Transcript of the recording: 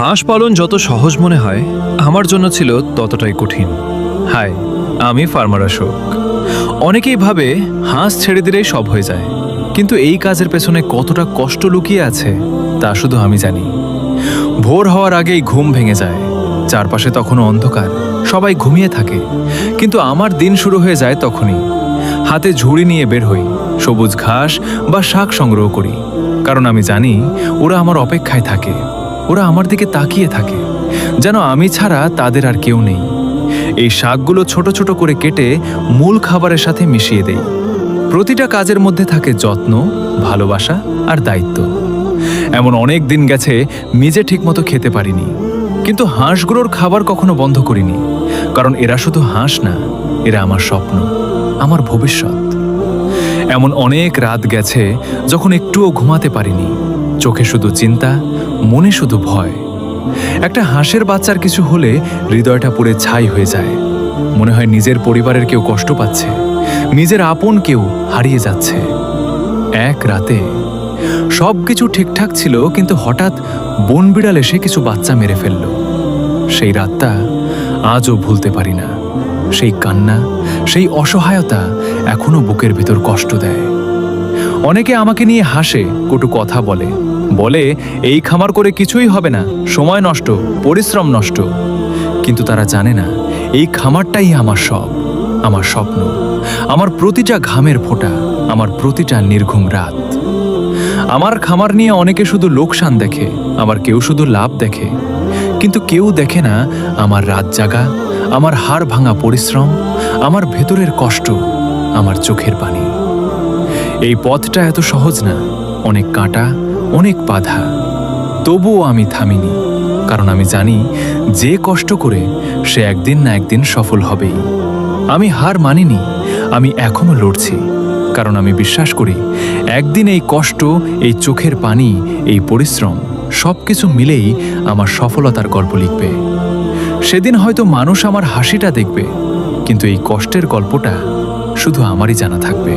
হাঁস পালন যত সহজ মনে হয় আমার জন্য ছিল ততটাই কঠিন। হাই, আমি ফার্মার অশোক। অনেকেই ভাবে হাঁস ছেড়ে দিলেই সব হয়ে যায়, কিন্তু এই কাজের পেছনে কতটা কষ্ট লুকিয়ে আছে তা শুধু আমি জানি। ভোর হওয়ার আগেই ঘুম ভেঙে যায়, চারপাশে তখনও অন্ধকার, সবাই ঘুমিয়ে থাকে, কিন্তু আমার দিন শুরু হয়ে যায় তখনই। হাতে ঝুড়ি নিয়ে বের হই, সবুজ ঘাস বা শাক সংগ্রহ করি, কারণ আমি জানি ওরা আমার অপেক্ষায় থাকে। ওরা আমার দিকে তাকিয়ে থাকে, যেন আমি ছাড়া তাদের আর কেউ নেই। এই শাকগুলো ছোট ছোট করে কেটে মূল খাবারের সাথে মিশিয়ে দেই। প্রতিটা কাজের মধ্যে থাকে যত্ন, ভালোবাসা আর দায়িত্ব। এমন অনেক দিন গেছে নিজে ঠিকমতো খেতে পারিনি, কিন্তু হাঁসগুলোর খাবার কখনো বন্ধ করিনি, কারণ এরা শুধু হাঁস না, এরা আমার স্বপ্ন, আমার ভবিষ্যৎ। এমন অনেক রাত গেছে যখন একটুও ঘুমাতে পারিনি, চোখে শুধু চিন্তা, মনে শুধু ভয়। একটা হাঁসের বাচ্চার কিছু হলে হৃদয়টা পুড়ে ছাই হয়ে যায়। মনে হয় নিজের পরিবারের কেউ কষ্ট পাচ্ছে, নিজের আপন কেউ হারিয়ে যাচ্ছে। এক রাতে সবকিছু ঠিকঠাক ছিল, কিন্তু হঠাৎ বনবিড়াল এসে কিছু বাচ্চা মেরে ফেলল। সেই রাতটা আজও ভুলতে পারি না। সেই কান্না, সেই অসহায়তা এখনো বুকের ভিতর কষ্ট দেয়। অনেকে আমাকে নিয়ে হাসে, কটু কথা বলে, বলে এই খামার করে কিছুই হবে না, সময় নষ্ট, পরিশ্রম নষ্ট। কিন্তু তারা জানে না এই খামারটাই আমার সব, আমার স্বপ্ন, আমার প্রতিটা ঘামের ফোঁটা, আমার প্রতিটা নির্ঘুম রাত। আমার খামার নিয়ে অনেকে শুধু লোকসান দেখে, আবার কেউ শুধু লাভ দেখে, কিন্তু কেউ দেখে না আমার রাত জাগা, আমার হাড় ভাঙা পরিশ্রম, আমার ভেতরের কষ্ট, আমার চোখের পানি। এই পথটা এত সহজ না, অনেক কাঁটা, অনেক বাধা। তবুও আমি থামিনি, কারণ আমি জানি যে কষ্ট করে সে একদিন না একদিন সফল হবেই। আমি হার মানিনি, আমি এখনো লড়ছি, কারণ আমি বিশ্বাস করি একদিন এই কষ্ট, এই চোখের পানি, এই পরিশ্রম সবকিছু মিলেই আমার সফলতার গল্প লিখবে। সেদিন হয়তো মানুষ আমার হাসিটা দেখবে, কিন্তু এই কষ্টের গল্পটা শুধু আমারই জানা থাকবে।